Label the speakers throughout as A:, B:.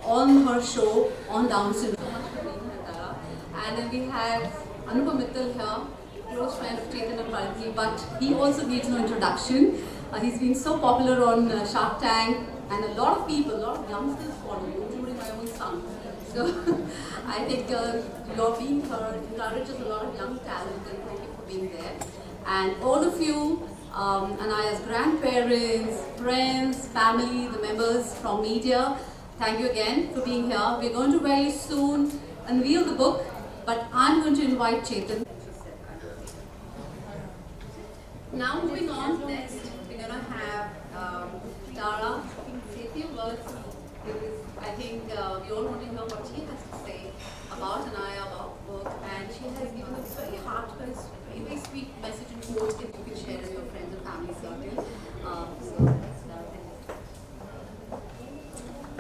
A: on her show on Down syndrome. So much for being here, Tara. And then we have Anupam Mittal here, close friend of Jain and Paridhi, but he also needs no introduction. He's been so popular on Shark Tank, and a lot of people, a lot of youngsters follow you, including my own son. So I think your being here encourages a lot of young talent, and thank you for being there. And all of you, Anaya's grandparents, friends, family, the members from media, thank you again for being here. We're going to very soon unveil the book, but I'm going to invite Chetan. Now moving on, next we're going to have Tara say a few words, because I think we all want to hear what she has to say about Anaya, about the book, and she has given a very heartfelt, very sweet message and quote that you can share with your friends and family circle.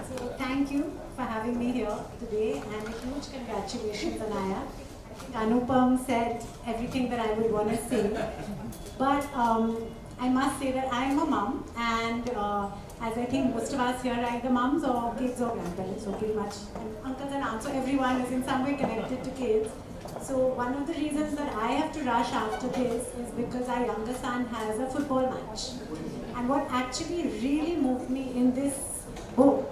B: So thank you for having me here today, and a huge congratulations, Anaya. I think Anupam said everything that I would want to say, but I must say that I am a mum, and as I think most of us here are either mums or kids or grandparents, so pretty much, and uncles and aunts, so everyone is in some way connected to kids. So one of the reasons that I have to rush after this is because our younger son has a football match. And what actually really moved me in this book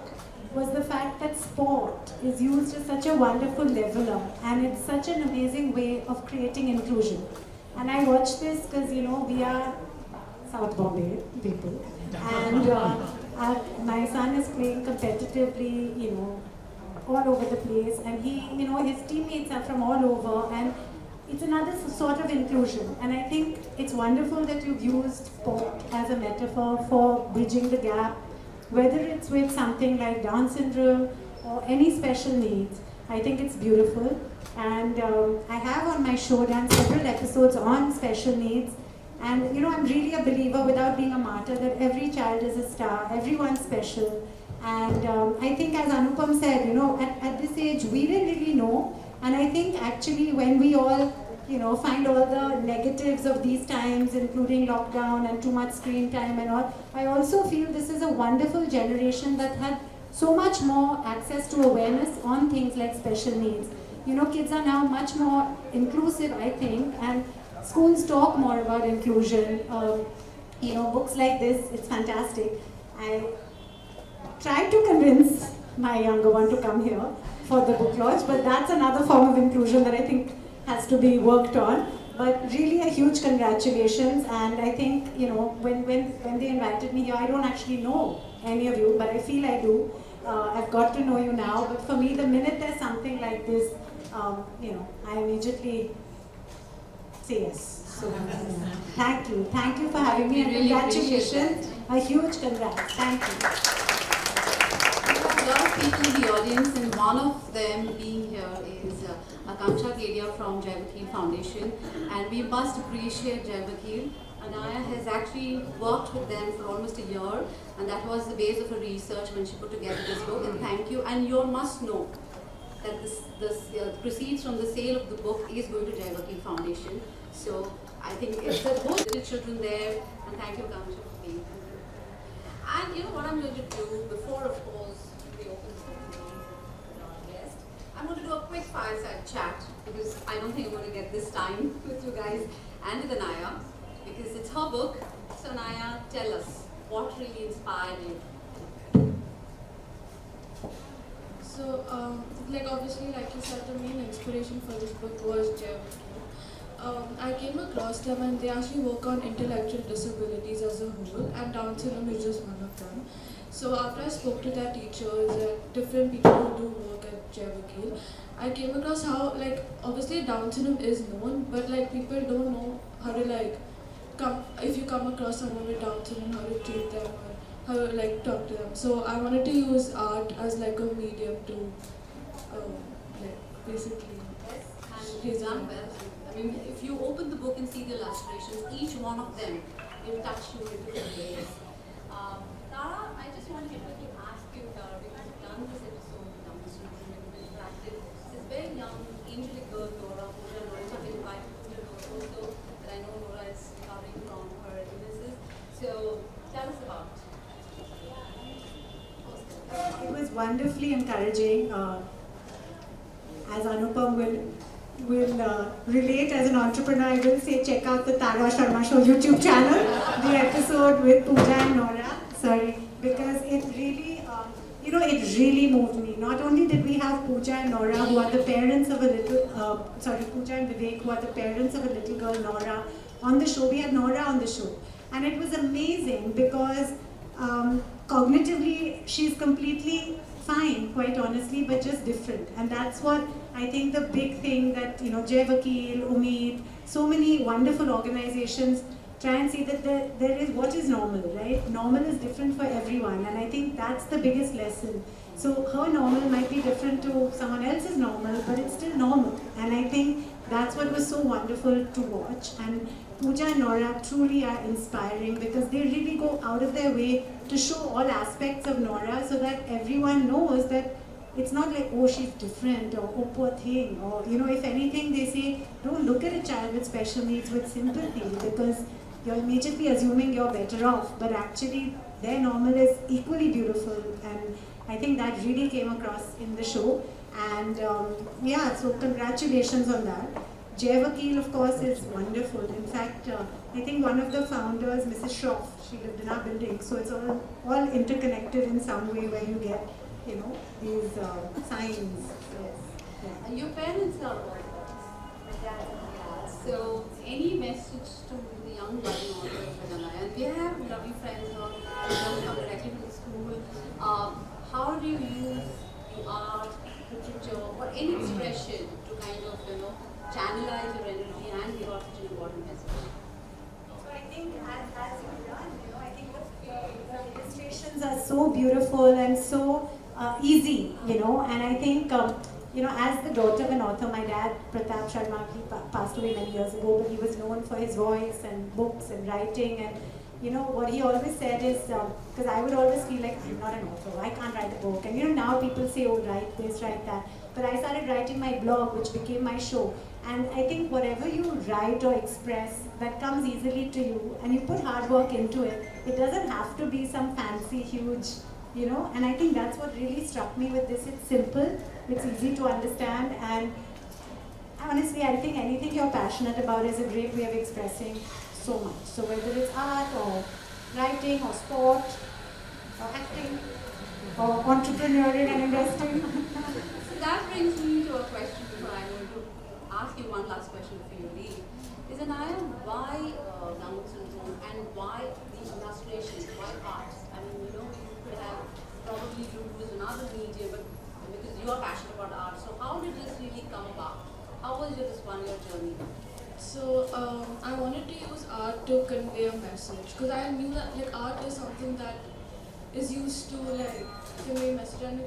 B: was the fact that sport is used as such a wonderful leveler, and it's such an amazing way of creating inclusion. And I watched this because, you know, we are South Bombay people, and my son is playing competitively, you know, all over the place, and he, you know, his teammates are from all over, and it's another sort of inclusion. And I think it's wonderful that you've used sport as a metaphor for bridging the gap, whether it's with something like Down syndrome or any special needs. I think it's beautiful, and I have on my show done several episodes on special needs. And you know, I'm really a believer, without being a martyr, that every child is a star, everyone's special. And I think, as Anupam said, you know, at this age, we didn't really know. And I think actually when we all, you know, find all the negatives of these times, including lockdown and too much screen time and all, I also feel this is a wonderful generation that had so much more access to awareness on things like special needs. You know, kids are now much more inclusive, I think, and schools talk more about inclusion. You know, books like this, it's fantastic. I tried to convince my younger one to come here for the book launch, but that's another form of inclusion that I think has to be worked on. But really a huge congratulations, and I think, you know, when they invited me here, I don't actually know any of you, but I feel I do. I've got to know you now, but for me, the minute there's something like this, you know, I immediately say yes. So, thank you for having me, and
A: really
B: congratulations, a huge congrats, thank you.
A: A lot of people in the audience, and one of them being here is Akanksha Kedia from Jai Vakil Foundation, and we must appreciate Jai Vakil. Anaya has actually worked with them for almost a year, and that was the base of her research when she put together this book, and thank you. And you all must know that this proceeds from the sale of the book is going to Jai Vakil Foundation. So I think it's a both little children there, and thank you, Akanksha, for being here. And you know what I'm going to do before, of course, we open the ceremony with our guest. I'm going to do a quick fireside chat, because I don't think I'm going to get this time with you guys and with Anaya, because it's her book. So Anaya, tell us, what really inspired you?
C: So, like obviously, like you said, the main inspiration for this book was Jain. I came across them, and they actually work on intellectual disabilities as a whole, and Down syndrome is just one of them. So after I spoke to their teachers and different people who do work at Jai Vakil, I came across how, like, obviously Down syndrome is known, but like people don't know how to, like, if you come across someone with Down syndrome, how to treat them or how to, like, talk to them. So I wanted to use art as like a medium to like basically.
A: Yes, and you've done well. I mean, if you open the book and see the illustrations, each one of them will touch you in different ways. Tara, I just want to quickly ask you, Tara, because you've done this episode with Down syndrome, you've interacted this very young, angelic girl, Nora, who I know have invited to also, that I know Nora is recovering from her illnesses. So tell us about it.
B: It was wonderfully encouraging. As Anupam will relate as an entrepreneur, I will say check out the Sharma Show YouTube channel, the episode with Pooja and Nora. Sorry, because it really, it really moved me. Not only did we have Pooja and Nora, who are the parents of a little, Pooja and Vivek, who are the parents of a little girl, Nora, on the show. We had Nora on the show. And it was amazing because cognitively, she's completely fine, quite honestly, but just different. And that's what I think the big thing that, Jai Vakil, Umeed, so many wonderful organizations try and see that there is what is normal, right? Normal is different for everyone, and I think that's the biggest lesson. So her normal might be different to someone else's normal, but it's still normal. And I think that's what was so wonderful to watch. And Pooja and Nora truly are inspiring because they really go out of their way to show all aspects of Nora so that everyone knows that it's not like, oh, she's different, or oh, poor thing, or, if anything, they say, don't look at a child with special needs with sympathy because you're immediately assuming you're better off, but actually their normal is equally beautiful, and I think that really came across in the show. And yeah, so congratulations on that. Jai Vakil, of course, is wonderful. In fact, I think one of the founders, Mrs. Shroff, she lived in our building, so it's all interconnected in some way where you get, these signs. So, yeah.
A: Your parents are authors. My dad and my dad. So, any message to the young budding authors with Anaya? And we have lovely friends who don't come directly to the school. How do you use the art, literature, or any expression to kind of, channelize your energy and give out such an important message?
B: So I think as you run, I think the illustrations are so beautiful and so easy, and I think, as the daughter of an author, my dad, Pratap Sharma, he passed away many years ago, but he was known for his voice and books and writing, and what he always said is, because I would always feel like, I'm not an author, I can't write a book, and now people say, oh, write this, write that, but I started writing my blog, which became my show, and I think whatever you write or express, that comes easily to you, and you put hard work into it, it doesn't have to be some fancy, huge, and I think that's what really struck me with this. It's simple, it's easy to understand, and honestly, I think anything you're passionate about is a great way of expressing so much. So whether it's art or writing or sport or acting or entrepreneuring and investing.
A: So that brings me to a question before I'm going to ask you one last question for you, Lee. Is Anaya, why Down syndrome and why the illustration, why art? I mean, you could have probably used another medium, but because you are passionate about art, so how did this really come about? How was this 1 year journey?
C: So I wanted to use art to convey a message because I knew that art is something that is used to convey a message, and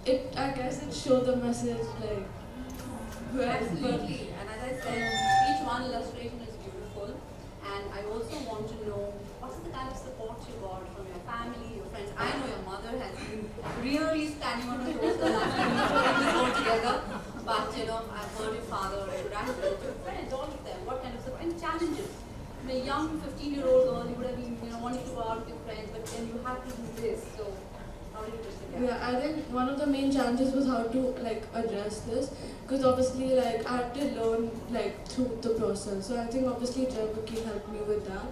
C: it I guess it showed the message
A: Absolutely, and as I said, each one illustration is beautiful, and I also want to know what is the kind of support you got from your family, your friends. I know your mother has been really standing on her toes the last few weeks putting this all together, but I've heard your father, your grandparents, your friends, all of them, what kind of support and challenges. A young 15-year-old girl, you would have been wanting to go out with your friends, but then you have to do this. So how did you bridge the gap?
C: Yeah, I think one of the main challenges was how to address this, because obviously I had to learn through the process. So I think obviously Jai Vakil helped me with that,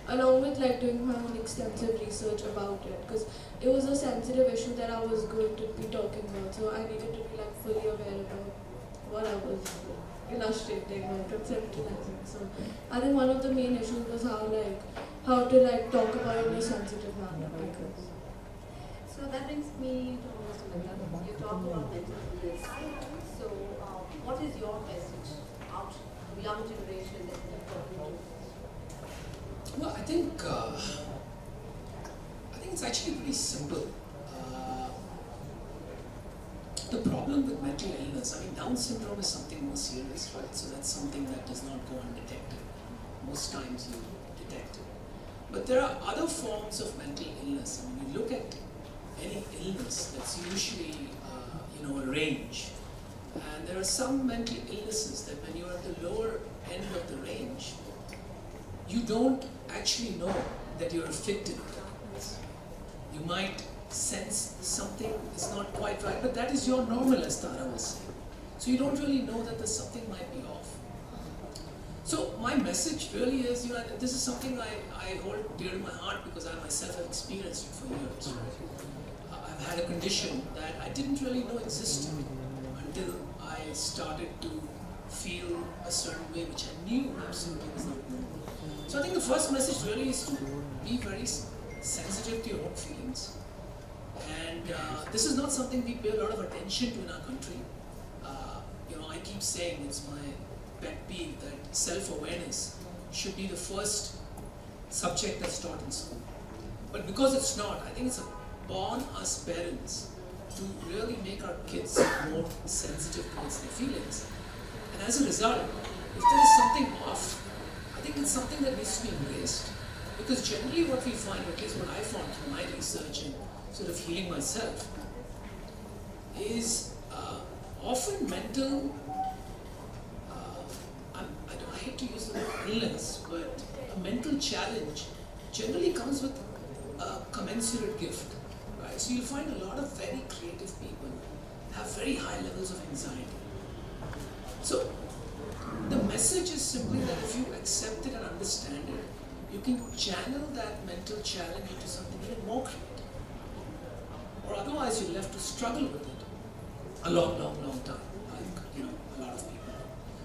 C: along with doing my own extensive research about it, because it was a sensitive issue that I was going to be talking about. So I needed to be fully aware about what I was illustrating or conceptualizing. So I think one of the main issues was how to talk about it in a sensitive manner.
A: So that brings me to Mr. Mehta. You talked about mental illness. So what is your message out to the young generation that you're talking to?
D: Well, I think it's actually pretty simple. The problem with mental illness, Down syndrome is something more serious, right? So that's something that does not go undetected. Most times you detect it. But there are other forms of mental illness. You look at any illness, that's usually, a range. And there are some mental illnesses that when you're at the lower end of the range, you don't actually know that you're afflicted with it. You might sense something is not quite right, but that is your normal, as Tara was saying. So you don't really know that there's something might be off. So my message really is, this is something I hold dear to my heart because I myself have experienced it for years. Right? I've had a condition that I didn't really know existed until I started to feel a certain way which I knew absolutely was not normal. So I think the first message really is to be very sensitive to your own feelings. And this is not something we pay a lot of attention to in our country. I keep saying it's my pet peeve that self-awareness should be the first subject that's taught in school. But because it's not, I think it's upon us parents to really make our kids more sensitive towards their feelings. And as a result, if there is something off, I think it's something that needs to be embraced. Because generally what we find, or at least what I found through my research and sort of healing myself, is often mental, I hate to use the word illness, but a mental challenge generally comes with a commensurate gift. Right? So you'll find a lot of very creative people have very high levels of anxiety. So the message is simply that if you accept it and understand it, you can channel that mental challenge into something even more creative. Or otherwise you're left to struggle with it a long, long, long time, like a lot of people.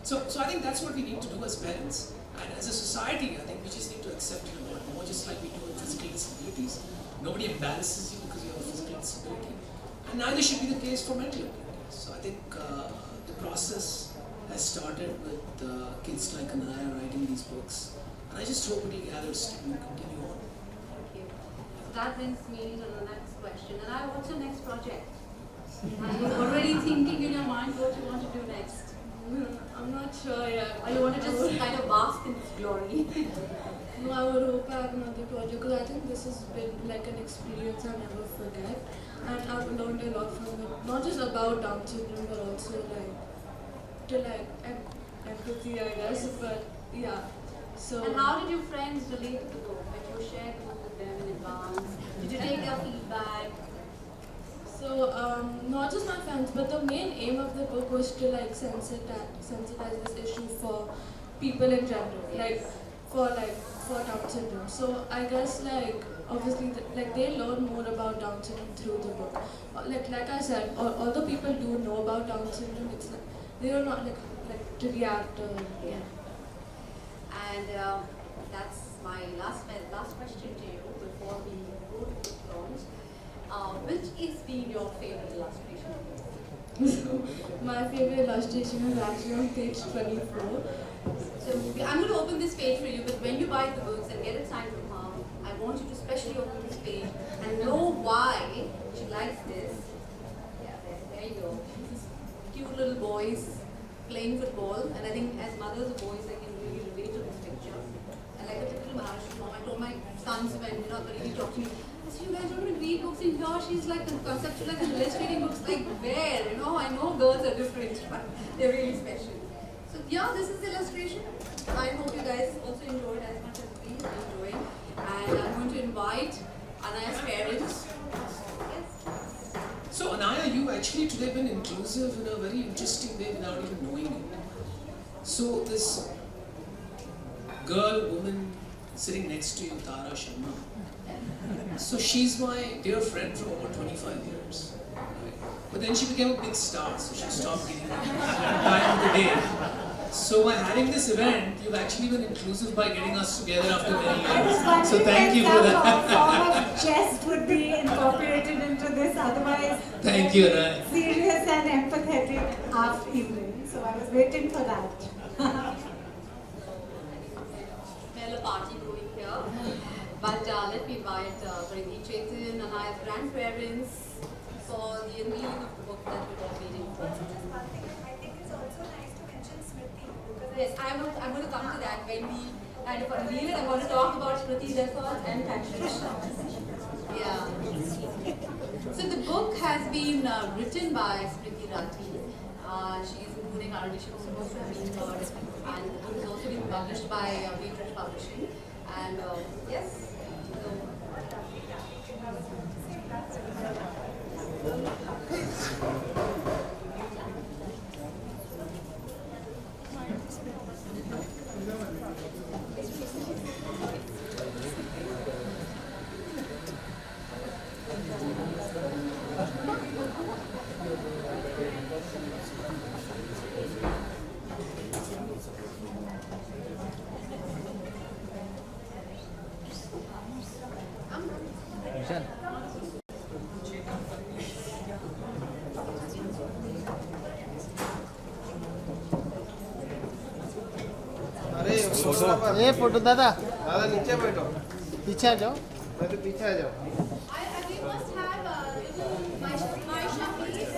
D: So I think that's what we need to do as parents. And as a society, I think we just need to accept it a lot more, just like we do with physical disabilities. Nobody embarrasses you because you have a physical disability. And neither should be the case for mental abilities. So I think the process has started with kids like Anaya writing these books. And I just hope it will gather steam and continue on.
A: Thank you. So that brings me to the next question. And what's your next project? Are you already thinking in your mind what you want to do next?
C: I'm not sure yet.
A: Or you want to just kind of bask in this glory?
C: No, I would hope I have another project because I think this has been like an experience I'll never forget. And I've learned a lot from it. Not just about Down syndrome, but also empathy, I guess. But yeah. So.
A: And how did your friends relate to the book? When you shared the book with them in advance? Did you take their feedback?
C: So, not just my friends, but the main aim of the book was to sensitize this issue for people in general, for Down syndrome. So I guess obviously they learn more about Down syndrome through the book. Like I said, although people do know about Down syndrome, it's they are not to react.
A: Yeah. And that's my last question to you before we go to the launch. Which is being your favorite illustration?
C: My favorite illustration is actually on page 24.
A: So I'm going to open this page for you, but when you buy the books and get it signed from Mom, I want you to specially open this page and know why she likes this. Yeah, there you go. These cute little boys playing football, and I think as mothers of boys, I can really relate to this picture. And like a typical Maharashtra mom, I told my sons when Paridhi talked to me, you guys don't even read books in here. She's like conceptual and illustrating books like where? I know girls are different, but they're really special. So yeah, this is the illustration. I hope you guys also enjoyed as much as we are enjoying. And I'm going to invite Anaya's parents. Yes.
D: So Anaya, you actually today been inclusive in a very interesting way without even knowing it. So this woman sitting next to you, Tara Sharma. So she's my dear friend for over 25 years. Right? But then she became a big star, so she stopped getting time of the day. So by having this event, you've actually been inclusive by getting us together after many years. So thank you for that.
B: Some form of jest would be incorporated into this, otherwise
D: thank you, Anaya.
B: Serious and empathetic half evening. So I was waiting for that.
A: Well, a party going here. But let me invite Paridhi, Chetan, and Anaya's grandparents for the unveiling of the book that we're all reading.
E: I think it's also nice to mention Smriti.
A: Yes, I'm going to come to that when we kind of unveil it. I'm going to talk about Smriti's efforts and passion. Yeah. So the book has been written by Smriti Rathi. She is including our edition, supposed to have been heard. And the book is also being published by Beatrice Publishing. And yes. So,
F: ये photo दादा
G: दादा नीचे बैठो,
F: पीछे आ जाओ.
G: मैं तो पीछे आ जाओ.
A: We must have a little Maisha, please.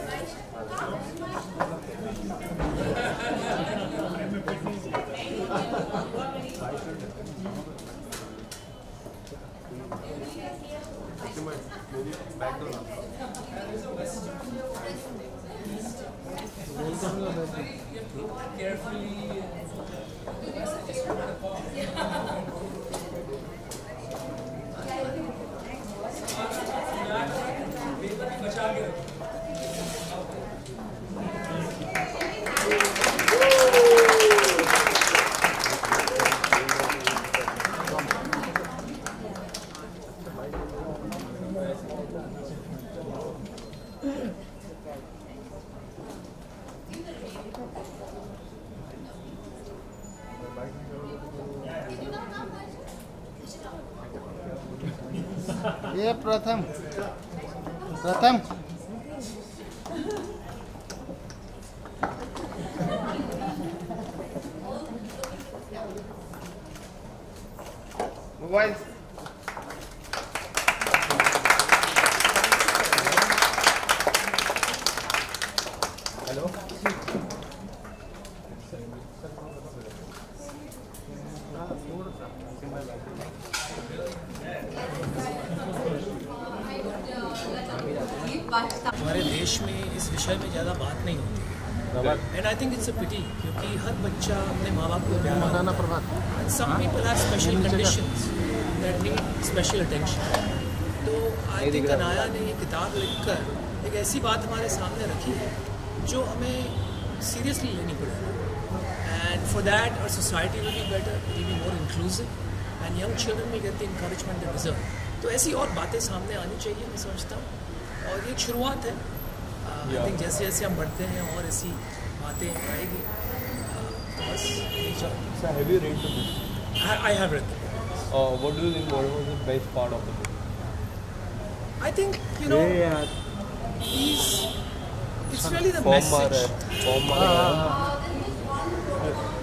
F: ये प्रथम
G: मोबाइल. हेलो.
D: हमारे देश में इस विषय में ज़्यादा बात नहीं होती and I think it's a pity क्योंकि हर बच्चा अपने माँ बाप को प्यार
F: मनाना प्रभात.
D: And some people have special conditions that need special attention. तो आई थिंक अनाया ने ये किताब लिखकर एक ऐसी बात हमारे सामने रखी है जो हमें सीरियसली लेनी पड़ेगी and for that our society will be better, will be more inclusive and young children will get the encouragement they deserve. तो ऐसी और बातें सामने आनी चाहिए मैं समझता हूँ और ये शुरुआत है. आई थिंक जैसे जैसे हम बढ़ते हैं और ऐसी बातें आएगी. बस यही चाहिए.
H: So have you read the book?
D: I have read the book.
H: What do you think? What was the best part of the book?
D: I think, you know, it's really the message. You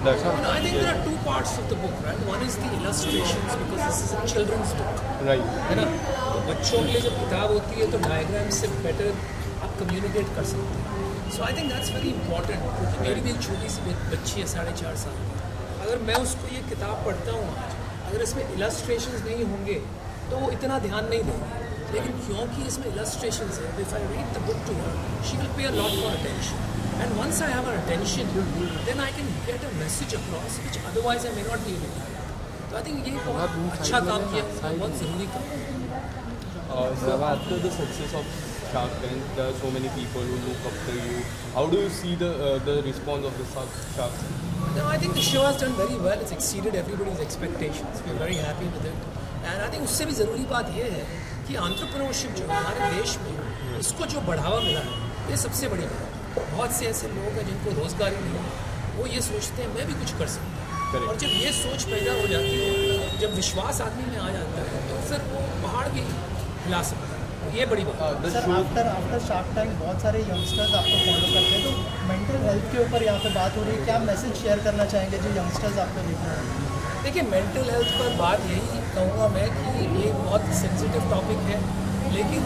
D: know, I think there are two parts of the book, right? One is the illustrations because this is a children's book.
H: Right.
D: है ना? तो बच्चों के लिए जब किताब होती है तो डायग्राम से बेटर आप कम्युनिकेट कर सकते हैं. So I think that's very important क्योंकि मेरी भी एक छोटी सी बच्ची है 4.5 साल की. अगर मैं उसको ये किताब पढ़ता हूँ आज, अगर इसमें इलस्ट्रेशंस नहीं होंगे तो वो इतना ध्यान नहीं देगी. लेकिन क्योंकि इसमें इलस्ट्रेशंस है, if I read the book to her she will pay a lot more attention. And once I have her attention, then I can get a message across which otherwise I may not be able to. तो I think ये बहुत अच्छा काम किया, बहुत ज़रूरी काम.
H: So after the success of Shark Tank, there are so many people who look up to you. How do you see the response of the Shark Tank?
D: No, I think the show has done very well. It's exceeded everybody's expectations. We're very happy with it. And I think उससे भी ज़रूरी बात ये है कि entrepreneurship जो हमारे देश में इसको जो बढ़ावा मिला है, ये सबसे बड़ी बात है. बहुत से ऐसे लोग हैं जिनको रोज़गारी नहीं है, वो ये सोचते हैं मैं भी कुछ कर सकता हूँ. और जब ये सोच पैदा हो जाती है, जब विश्वास आदमी में आ जाता है तो फिर वो पहाड़ भी हिला सकता है. ये बड़ी बात है.
I: सर आफ्टर शार्क टैंक बहुत सारे यंगस्टर्स आपको फॉलो करते हैं, तो मेंटल हेल्थ के ऊपर यहाँ पे बात हो रही है. क्या मैसेज शेयर करना चाहेंगे जो यंगस्टर्स आपको देख रहे हैं?
D: देखिए, मेंटल हेल्थ पर बात यही कहूँगा मैं कि ये बहुत सेंसिटिव टॉपिक है, लेकिन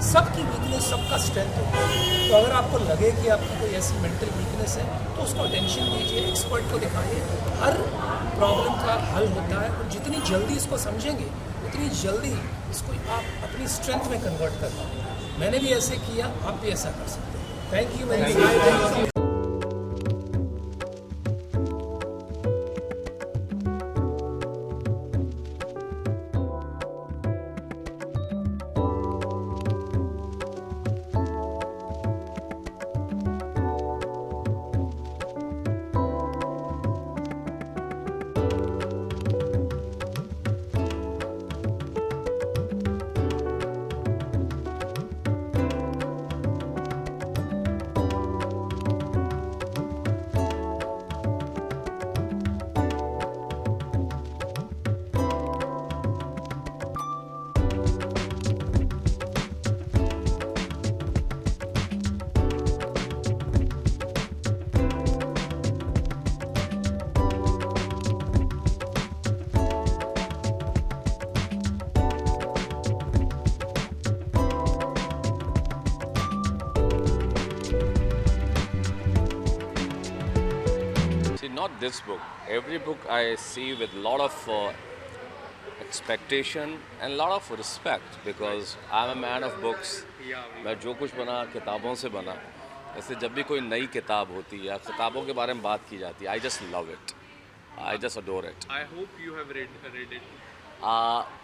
D: सबकी वीकनेस सबका स्ट्रेंथ होता है. तो अगर आपको लगे कि आपकी कोई ऐसी मेंटल वीकनेस है तो उसको अटेंशन दीजिए, एक्सपर्ट को दिखाइए. हर प्रॉब्लम का हल होता है और जितनी जल्दी इसको समझेंगे उतनी जल्दी इसको आप अपनी स्ट्रेंथ में कन्वर्ट कर पाएंगे. मैंने भी ऐसे किया, आप भी ऐसा कर सकते हैं. Thank you.
J: not this book. Every book I see with a lot of expectation and a lot of respect because I'm a man of books. मैं जो कुछ बना किताबों से बना. ऐसे जब भी कोई नई किताब होती है या किताबों के बारे में बात की जाती है, I just love it. I just adore it.
H: I hope you have read it.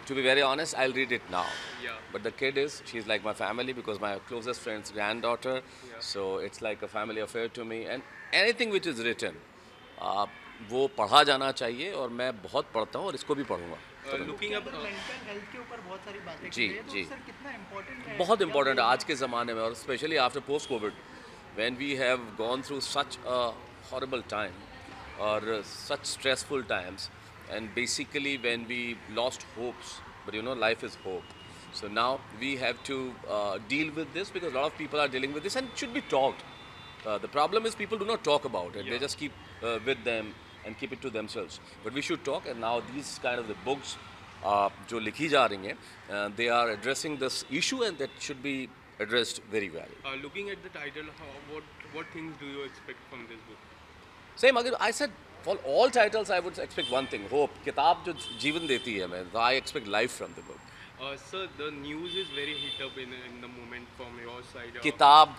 J: To be very honest, I'll read it now.
H: Yeah.
J: But the kid she's like my family because my closest friend's granddaughter.
H: Yeah.
J: So it's like a family affair to me. And anything which is written, वो पढ़ा जाना चाहिए और मैं बहुत पढ़ता हूँ और इसको भी पढ़ूँगा.
H: Looking up.
I: मेंटल हेल्थ के ऊपर बहुत सारी बातें
J: जी,
I: की हैं, तो
J: जी.
I: सर कितना इम्पोर्टेंट है?
J: बहुत इम्पोर्टेंट है आज के ज़माने में और specially after post Covid when we have gone through such a horrible time or such stressful times and basically when we lost hopes, but you know life is hope. So now we have to deal with this because a lot of people are dealing with this and it should be talked. The problem is people do not talk about it. They just keep with them and keep it to themselves. But we should talk and now these kind of the books जो लिखी जा रही हैं, they are addressing this issue and that should be addressed very well.
H: Looking at the title, what things do you expect from this book?
J: Same again, I said for all titles I would expect one thing, hope. किताब जो जीवन देती है मैं, I expect life from the book.
H: Sir, the news is very hit up in the moment from your side.
J: किताब